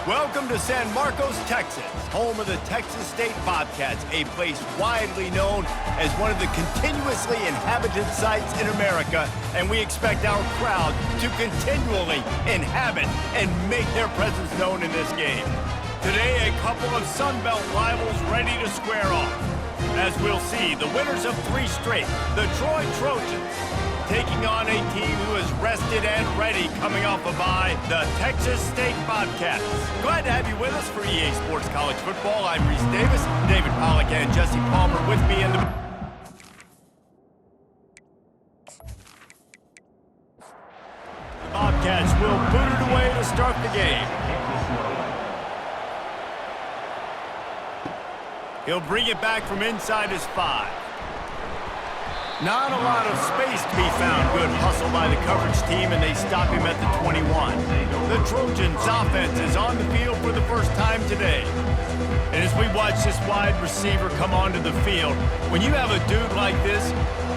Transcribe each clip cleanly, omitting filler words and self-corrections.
Welcome to San Marcos, Texas, home of the Texas State Bobcats, a place widely known as one of the continuously inhabited sites in America, and we expect our crowd to continually inhabit and make their presence known in this game. Today, a couple of Sun Belt rivals ready to square off. As we'll see, the winners of 3 straight, the Troy Trojans, taking on a team who is rested and ready coming off a bye, the Texas State Bobcats. Glad to have you with us for EA Sports College Football. I'm Reese Davis, David Pollack and Jesse Palmer with me in the... The Bobcats will boot it away to start the game. He'll bring it back from inside his 5. Not a lot of space to be found. Good hustle by the coverage team, and they stop him at the 21. The Trojans' offense is on the field for the first time today. And as we watch this wide receiver come onto the field, when you have a dude like this,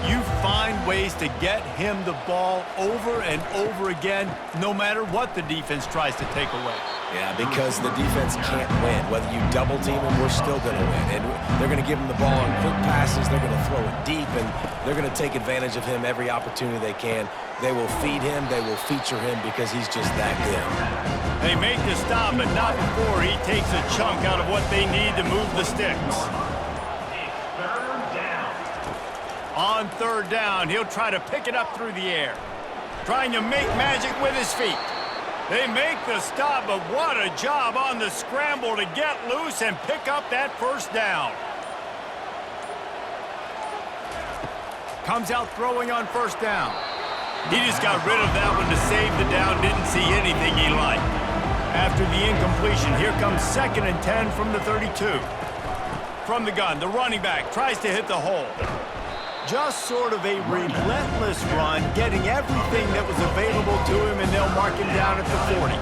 you find ways to get him the ball over and over again, no matter what the defense tries to take away. Yeah, because the defense can't win. Whether you double team him, we're still going to win. And they're going to give him the ball on quick passes. They're going to throw it deep, and they're going to take advantage of him every opportunity they can. They will feed him. They will feature him because he's just that good. They make the stop, but not before he takes a chunk out of what they need to move the sticks. On third down, he'll try to pick it up through the air. Trying to make magic with his feet. They make the stop, but what a job on the scramble to get loose and pick up that first down. Comes out throwing on first down. He just got rid of that one to save the down, didn't see anything he liked. After the incompletion, here comes 2nd and 10 from the 32. From the gun, the running back tries to hit the hole. Just sort of a relentless run, getting everything that was available to him, and they'll mark him down at the 40.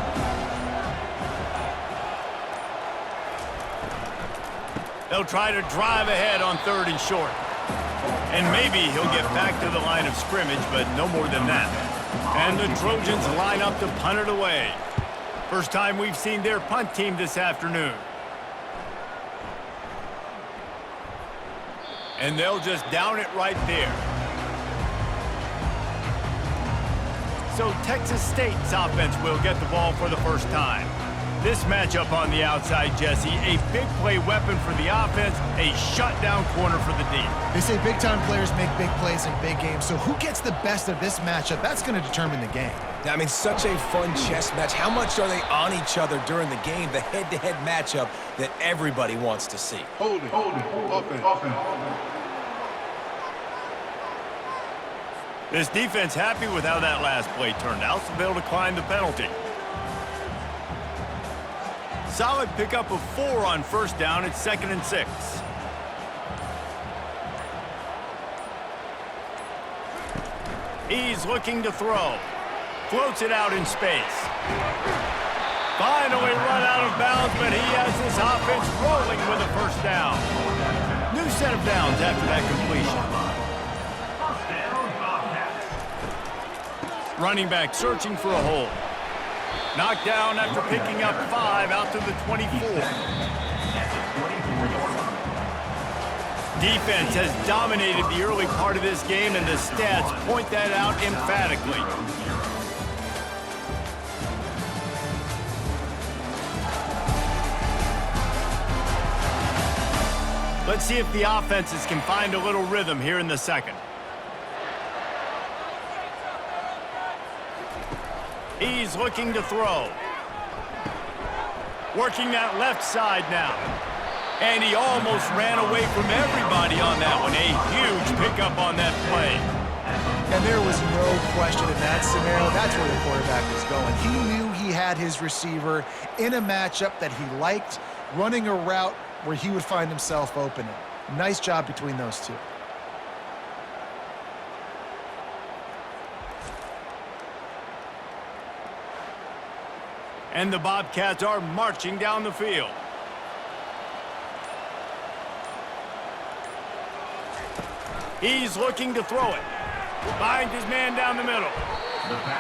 They'll try to drive ahead on 3rd and short. And maybe he'll get back to the line of scrimmage, but no more than that. And the Trojans line up to punt it away. First time we've seen their punt team this afternoon. And they'll just down it right there. So Texas State's offense will get the ball for the first time. This matchup on the outside, Jesse, a big play weapon for the offense, a shutdown corner for the D. They say big-time players make big plays in big games, so who gets the best of this matchup? That's going to determine the game. I mean, such a fun chess match. How much are they on each other during the game? The head-to-head matchup that everybody wants to see. Hold it. Offense. This defense happy with how that last play turned out, so they'll decline the penalty. Solid pickup of 4 on first down. It's 2nd and 6. He's looking to throw. Floats it out in space. Finally run out of bounds, but he has this offense rolling with a first down. New set of downs after that completion. Running back searching for a hole. Knocked down after picking up 5 out to the 24. Defense has dominated the early part of this game, and the stats point that out emphatically. Let's see if the offenses can find a little rhythm here in the second. He's looking to throw. Working that left side now. And he almost ran away from everybody on that one. A huge pickup on that play. And there was no question in that scenario. That's where the quarterback was going. He knew he had his receiver in a matchup that he liked, running a route where he would find himself open. Nice job between those two. And the Bobcats are marching down the field. He's looking to throw it. Finds his man down the middle.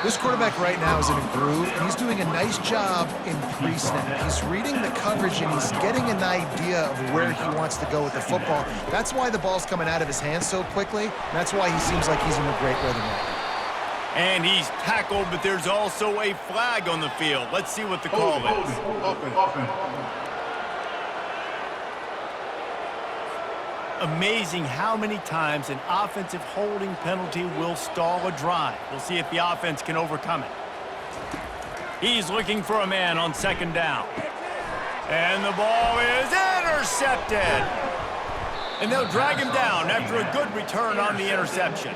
This quarterback right now is in a groove, and he's doing a nice job in pre-snap. He's reading the coverage, and he's getting an idea of where he wants to go with the football. That's why the ball's coming out of his hands so quickly. That's why he seems like he's in a great rhythm right now. And he's tackled, but there's also a flag on the field. Let's see what the call is. Offense. Amazing how many times an offensive holding penalty will stall a drive. We'll see if the offense can overcome it. He's looking for a man on second down. And the ball is intercepted. And they'll drag him down after a good return on the interception.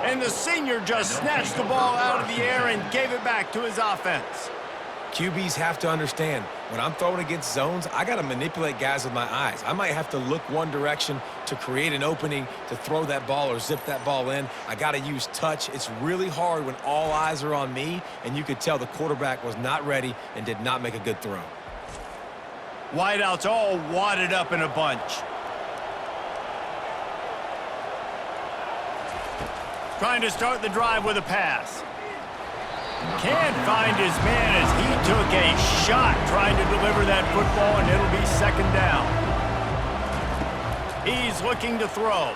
And the senior just snatched the ball out of the air and gave it back to his offense. QBs have to understand, when I'm throwing against zones, I got to manipulate guys with my eyes. I might have to look one direction to create an opening to throw that ball or zip that ball in. I got to use touch. It's really hard when all eyes are on me, and you could tell the quarterback was not ready and did not make a good throw. Wideouts all wadded up in a bunch. Trying to start the drive with a pass. Can't find his man as he took a shot trying to deliver that football, and it'll be second down. He's looking to throw.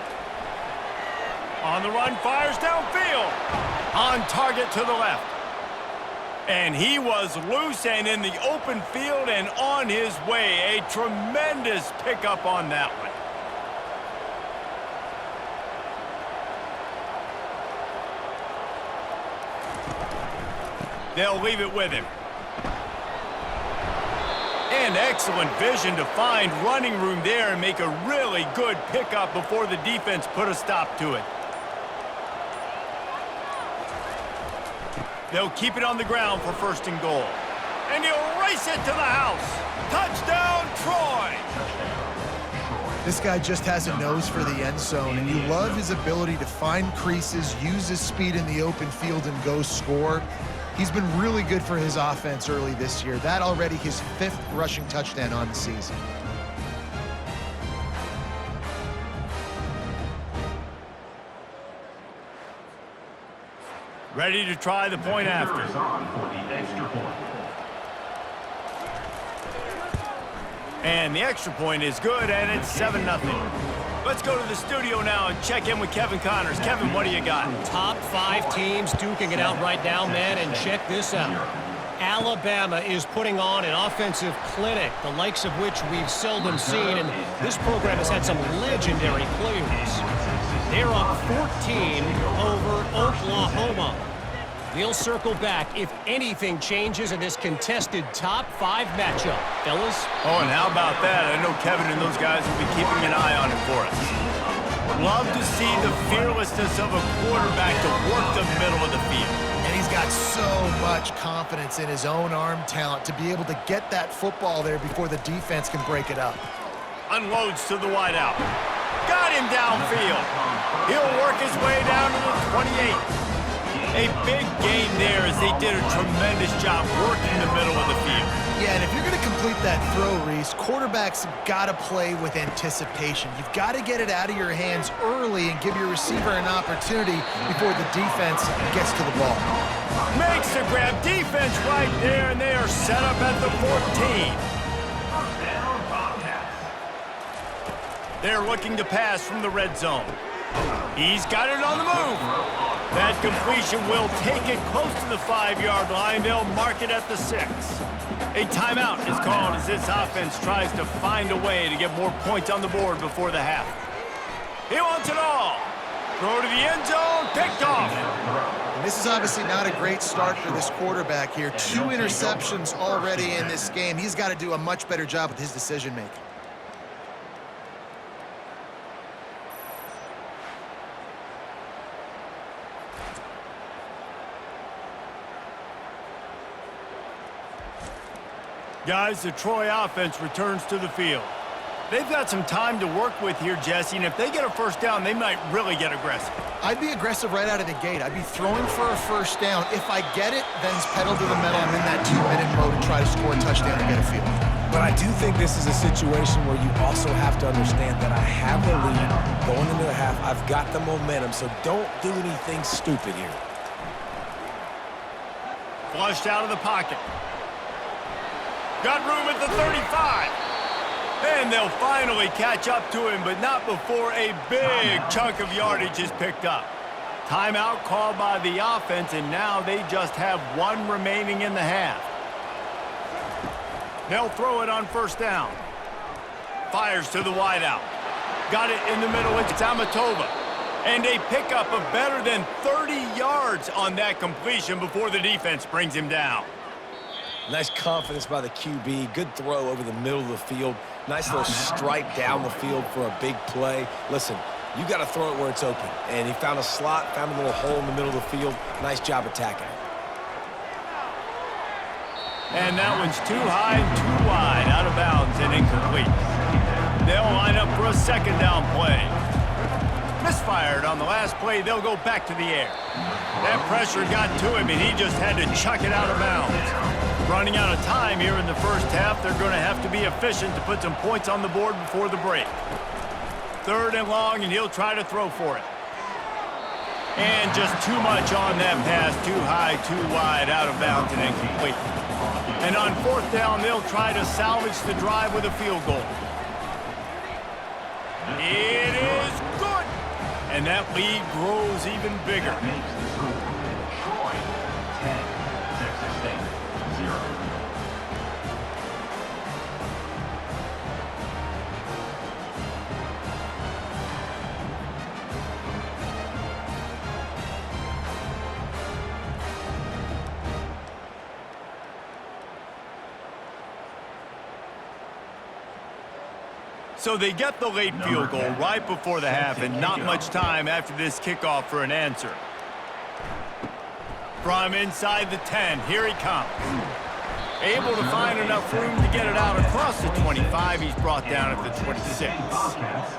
On the run, fires downfield. On target to the left. And he was loose and in the open field and on his way. A tremendous pickup on that one. They'll leave it with him. And excellent vision to find running room there and make a really good pickup before the defense put a stop to it. They'll keep it on the ground for first and goal. And he'll race it to the house. Touchdown, Troy! This guy just has a nose for the end zone, and you love his ability to find creases, use his speed in the open field, and go score. He's been really good for his offense early this year. That already his 5th rushing touchdown on the season. Ready to try the point after. And the extra point is good, and it's 7-0. Let's go to the studio now and check in with Kevin Connors. Kevin, what do you got? Top 5 teams duking it out right now, man, and check this out. Alabama is putting on an offensive clinic, the likes of which we've seldom seen, and this program has had some legendary players. They're up 14 over Oklahoma. We'll circle back if anything changes in this contested top 5 matchup. Fellas? Oh, and how about that? I know Kevin and those guys will be keeping an eye on it for us. Love to see the fearlessness of a quarterback to work the middle of the field. And he's got so much confidence in his own arm talent to be able to get that football there before the defense can break it up. Unloads to the wideout. Got him downfield. He'll work his way down to the 28. A big gain there as they did a tremendous job working the middle of the field. Yeah, and if you're going to complete that throw, Reese, quarterbacks got to play with anticipation. You've got to get it out of your hands early and give your receiver an opportunity before the defense gets to the ball. Makes the grab, defense right there, and they are set up at the 14. They're looking to pass from the red zone. He's got it on the move. That completion will take it close to the 5-yard line. They'll mark it at the 6. A timeout is called as this offense tries to find a way to get more points on the board before the half. He wants it all. Throw to the end zone, picked off. And this is obviously not a great start for this quarterback here. 2 interceptions already in this game. He's got to do a much better job with his decision-making. Guys, the Troy offense returns to the field. They've got some time to work with here, Jesse, and if they get a first down, they might really get aggressive. I'd be aggressive right out of the gate. I'd be throwing for a first down. If I get it, then it's pedal to the metal. I'm in that 2-minute mode to try to score a touchdown and get a field. But I do think this is a situation where you also have to understand that I have the lead going into the half. I've got the momentum, so don't do anything stupid here. Flushed out of the pocket. Got room at the 35. And they'll finally catch up to him, but not before a big chunk of yardage is picked up. Timeout called by the offense, and now they just have one remaining in the half. They'll throw it on first down. Fires to the wideout. Got it in the middle. It's Amatova. And a pickup of better than 30 yards on that completion before the defense brings him down. Nice confidence by the QB. Good throw over the middle of the field. Nice little strike down the field for a big play. Listen, you got to throw it where it's open. And he found a slot, found a little hole in the middle of the field. Nice job attacking it. And that one's too high and too wide, out of bounds and incomplete. They'll line up for a second down play. Misfired on the last play. They'll go back to the air. That pressure got to him, and he just had to chuck it out of bounds. Running out of time here in the first half, they're going to have to be efficient to put some points on the board before the break. Third and long, and he'll try to throw for it. And just too much on that pass. Too high, too wide, out of bounds, and incomplete. And on fourth down, they'll try to salvage the drive with a field goal. It is good. And that lead grows even bigger. Troy, 10, Texas State, 0. So they get the late field goal right before the half, and not much time after this kickoff for an answer. From inside the 10, here he comes. Able to find enough room to get it out across the 25. He's brought down at the 26.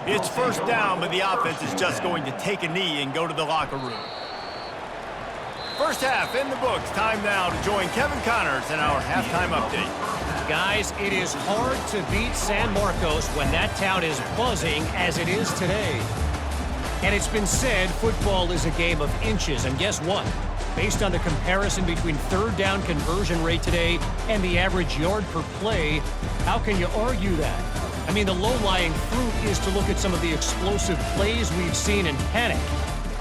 It's first down, but the offense is just going to take a knee and go to the locker room. First half in the books. Time now to join Kevin Connors in our halftime update. Guys, it is hard to beat San Marcos when that town is buzzing as it is today. And it's been said football is a game of inches. And guess what? Based on the comparison between third down conversion rate today and the average yard per play, how can you argue that? I mean, the low-lying fruit is to look at some of the explosive plays we've seen and panic.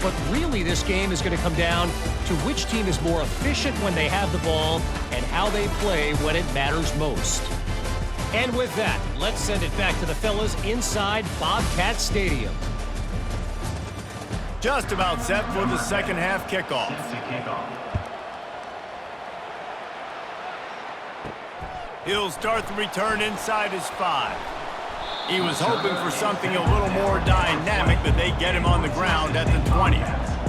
But really, this game is going to come down to which team is more efficient when they have the ball and how they play when it matters most. And with that, let's send it back to the fellas inside Bobcat Stadium. Just about set for the second half kickoff. He'll start the return inside his 5. He was hoping for something a little more dynamic, but they get him on the ground at the 20.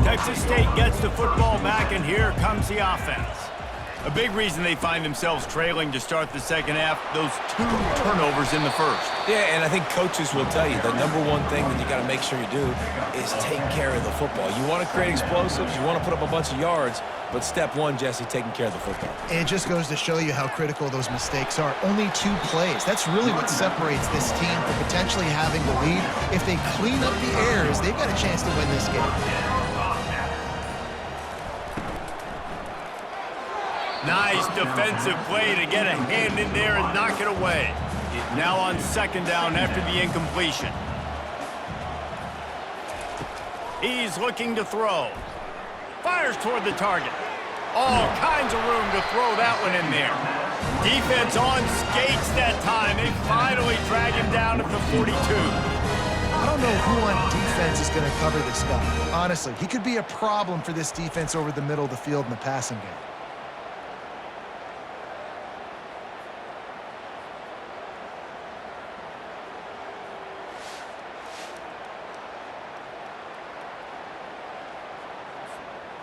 Texas State gets the football back, and here comes the offense. A big reason they find themselves trailing to start the second half, those 2 turnovers in the first. Yeah, and I think coaches will tell you the number one thing that you got to make sure you do is take care of the football. You want to create explosives, you want to put up a bunch of yards, but step one, Jesse, taking care of the football. It just goes to show you how critical those mistakes are. Only 2 plays. That's really what separates this team from potentially having the lead. If they clean up the errors, they've got a chance to win this game. Nice defensive play to get a hand in there and knock it away. Now on second down after the incompletion. He's looking to throw. Fires toward the target. All kinds of room to throw that one in there. Defense on skates that time. They finally drag him down at the 42. I don't know who on defense is going to cover this guy. Honestly, he could be a problem for this defense over the middle of the field in the passing game.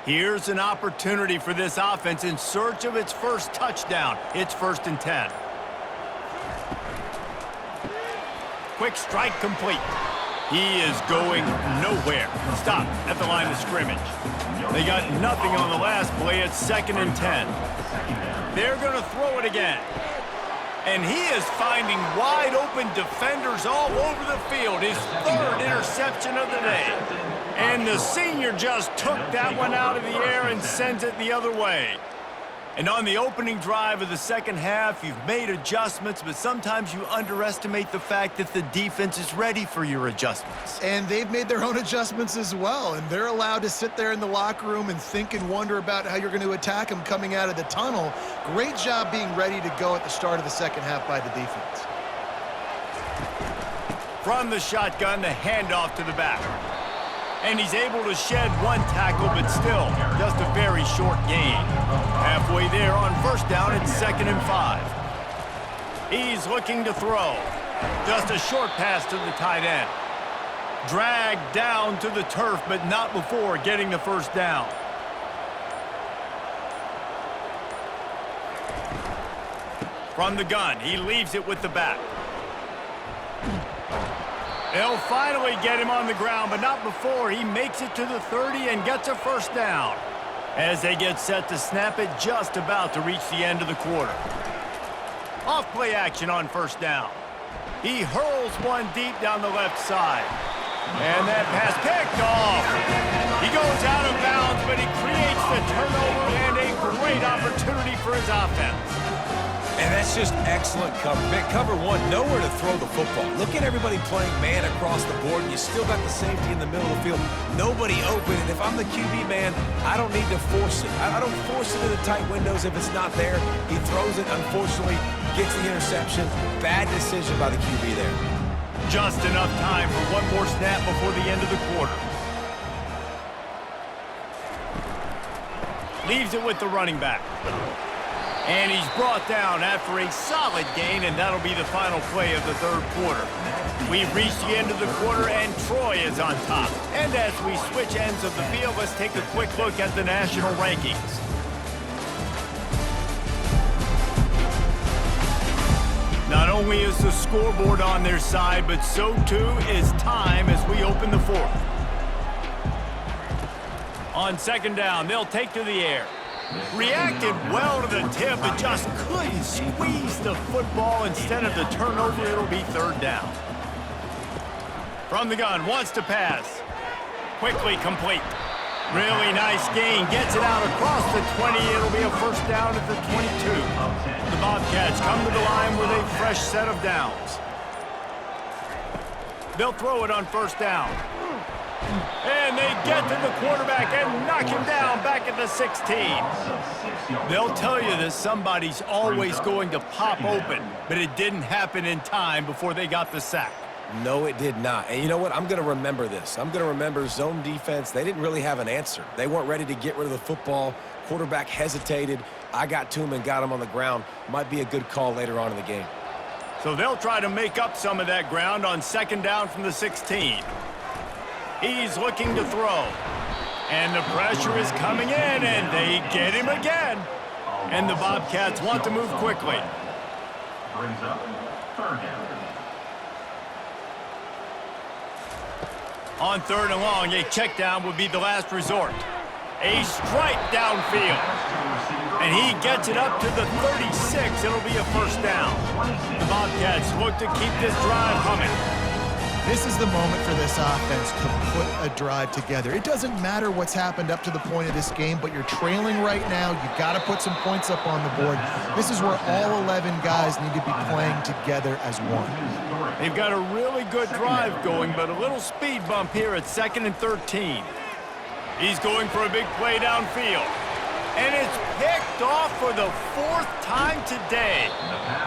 Here's an opportunity for this offense in search of its first touchdown. It's 1st and 10. Quick strike complete. He is going nowhere. Stop at the line of scrimmage. They got nothing on the last play. It's 2nd and 10. They're going to throw it again. And he is finding wide open defenders all over the field. His 3rd interception of the day. And the senior just took that one out of the air and sends it the other way. And on the opening drive of the second half, you've made adjustments, but sometimes you underestimate the fact that the defense is ready for your adjustments. And they've made their own adjustments as well, and they're allowed to sit there in the locker room and think and wonder about how you're going to attack them coming out of the tunnel. Great job being ready to go at the start of the second half by the defense. From the shotgun, the handoff to the back. And he's able to shed one tackle, but still just a very short gain. Halfway there on first down, it's 2nd and 5. He's looking to throw. Just a short pass to the tight end. Dragged down to the turf, but not before getting the first down. From the gun, he leaves it with the back. They'll finally get him on the ground, but not before he makes it to the 30 and gets a first down. As they get set to snap it, just about to reach the end of the quarter. Off play action on first down. He hurls one deep down the left side. And that pass picked off. He goes out of bounds, but he creates the turnover and a great opportunity for his offense. And that's just excellent cover. Man, cover one, nowhere to throw the football. Look at everybody playing man across the board, and you still got the safety in the middle of the field. Nobody open, and if I'm the QB man, I don't need to force it. I don't force it into tight windows if it's not there. He throws it, unfortunately, gets the interception. Bad decision by the QB there. Just enough time for one more snap before the end of the quarter. Leaves it with the running back. And he's brought down after a solid gain, and that'll be the final play of the third quarter. We've reached the end of the quarter, and Troy is on top. And as we switch ends of the field, let's take a quick look at the national rankings. Not only is the scoreboard on their side, but so too is time as we open the fourth. On second down, they'll take to the air. Reacted well to the tip, but just couldn't squeeze the football. Instead of the turnover, it'll be third down. From the gun, wants to pass. Quickly complete. Really nice gain. Gets it out across the 20. It'll be a first down at the 22. The Bobcats come to the line with a fresh set of downs. They'll throw it on first down. And they get to the quarterback and knock him down back at the 16. They'll tell you that somebody's always going to pop open, but it didn't happen in time before they got the sack. No, it did not. And you know what? I'm going to remember this. I'm going to remember zone defense. They didn't really have an answer. They weren't ready to get rid of the football. Quarterback hesitated. I got to him and got him on the ground. Might be a good call later on in the game. So they'll try to make up some of that ground on second down from the 16. He's looking to throw. And the pressure is coming in, and they get him again. And the Bobcats want to move quickly. Brings up third down. On third and long, a check down would be the last resort. A strike downfield. And he gets it up to the 36. It'll be a first down. The Bobcats look to keep this drive humming. This is the moment for this offense to put a drive together. It doesn't matter what's happened up to the point of this game, but you're trailing right now. You got to put some points up on the board. This is where all 11 guys need to be playing together as one. They've got a really good drive going, but a little speed bump here at 2nd and 13. He's going for a big play downfield. And it's picked off for the 4th time today.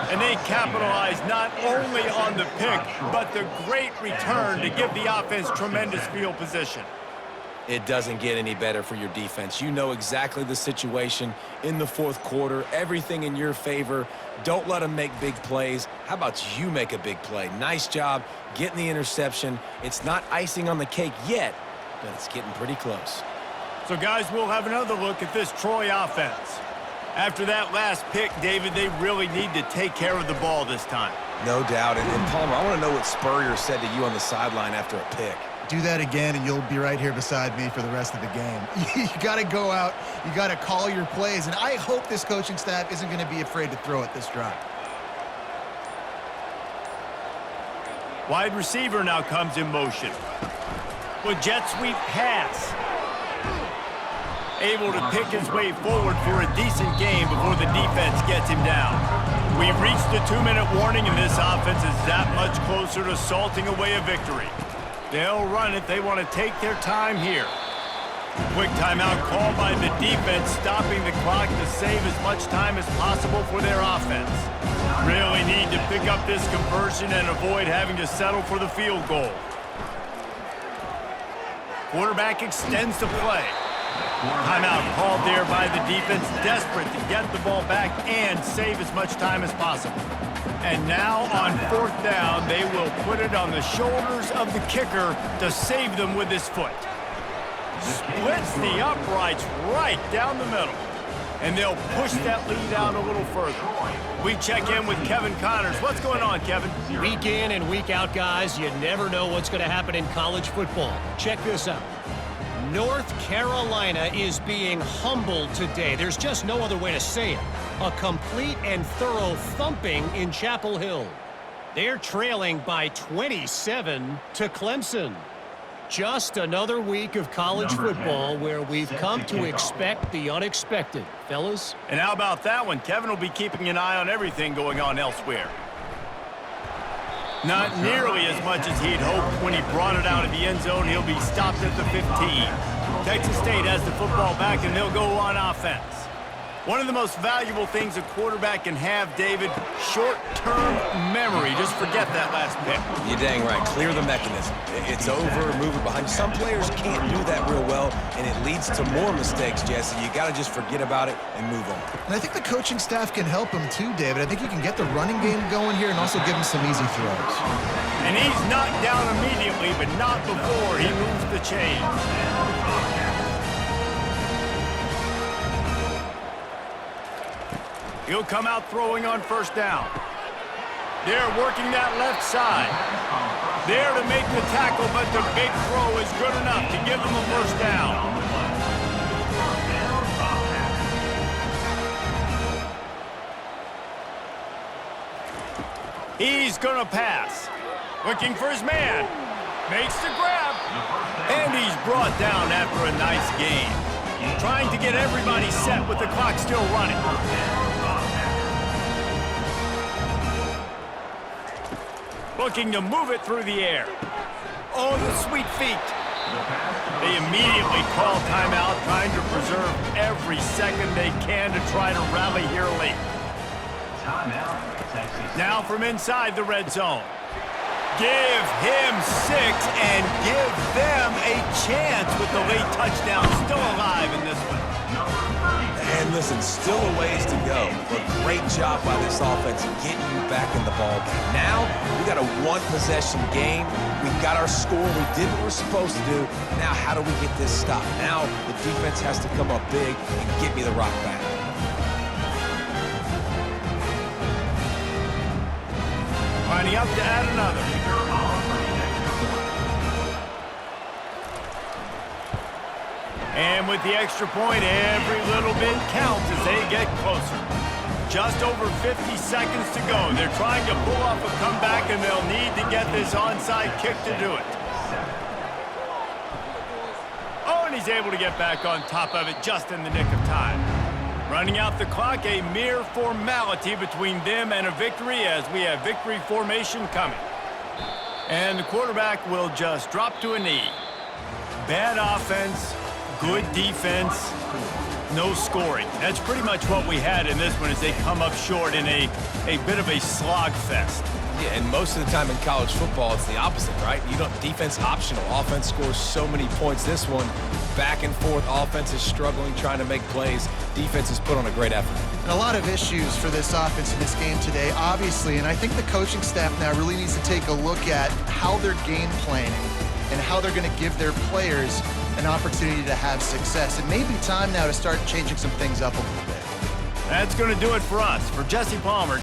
And they capitalize not only on the pick, but the great return to give the offense tremendous field position. It doesn't get any better for your defense. You know exactly the situation in the fourth quarter. Everything in your favor. Don't let them make big plays. How about you make a big play? Nice job getting the interception. It's not icing on the cake yet, but it's getting pretty close. So, guys, we'll have another look at this Troy offense. After that last pick, David, they really need to take care of the ball this time. No doubt. And Palmer, I want to know what Spurrier said to you on the sideline after a pick. Do that again, and you'll be right here beside me for the rest of the game. You got to go out. You got to call your plays. And I hope this coaching staff isn't going to be afraid to throw it this drive. Wide receiver now comes in motion. With jet sweep pass. able to pick his way forward for a decent game before the defense gets him down. We've reached the 2-minute warning, and this offense is that much closer to salting away a victory. They'll run it. They want to take their time here. Quick timeout called by the defense, stopping the clock to save as much time as possible for their offense. Really need to pick up this conversion and avoid having to settle for the field goal. Quarterback extends the play. Timeout called there by the defense, desperate to get the ball back and save as much time as possible. And now on 4th down, they will put it on the shoulders of the kicker to save them with his foot. Splits the uprights right down the middle. And they'll push that lead out a little further. We check in with Kevin Connors. What's going on, Kevin? Week in and week out, guys, you never know what's going to happen in college football. Check this out. North Carolina is being humbled today. There's just no other way to say it. A complete and thorough thumping in Chapel Hill. They're trailing by 27 to Clemson. Just another week of college football where we've come to expect the unexpected, fellas. And how about that one? Kevin will be keeping an eye on everything going on elsewhere. Not nearly as much as he'd hoped when he brought it out of the end zone. He'll be stopped at the 15. Texas State has the football back, and they'll go on offense. One of the most valuable things a quarterback can have, David, short-term memory. Just forget that last pick. You're dang right. Clear the mechanism. It's over, move it behind. Some players can't do that real well, and it leads to more mistakes, Jesse. You got to just forget about it and move on. And I think the coaching staff can help him too, David. I think you can get the running game going here and also give him some easy throws. And he's knocked down immediately, but not before he moves the chains. He'll come out throwing on 1st down. They're working that left side. There to make the tackle, but the big throw is good enough to give them a 1st down. He's going to pass. Looking for his man. Makes the grab. And he's brought down after a nice gain. Trying to get everybody set with the clock still running. Looking to move it through the air. Oh, the sweet feet. They immediately call timeout, trying to preserve every second they can to try to rally here late. Now from inside the red zone. Give him 6 and give them a chance with the late touchdown. Still alive in this one. And listen, still a ways to go. But great job by this offense getting you back in the ball game. Now, we got a one-possession game. We got our score. We did what we're supposed to do. Now, how do we get this stopped? Now, the defense has to come up big and get me the rock back. Lining up to add another. And with the extra point, every little bit counts as they get closer. Just over 50 seconds to go. They're trying to pull off a comeback, and they'll need to get this onside kick to do it. Oh, and he's able to get back on top of it just in the nick of time. Running out the clock, a mere formality between them and a victory as we have victory formation coming. And the quarterback will just drop to a knee. Bad offense. Good defense, no scoring. That's pretty much what we had in this one as they come up short in a bit of a slogfest. Yeah, and most of the time in college football, it's the opposite, right? You don't defense optional. Offense scores so many points. This one, back and forth. Offense is struggling, trying to make plays. Defense has put on a great effort. And a lot of issues for this offense in this game today, obviously. And I think the coaching staff now really needs to take a look at how they're game planning and how they're going to give their players an opportunity to have success. It may be time now to start changing some things up a little bit. That's going to do it for us. For Jesse Palmer,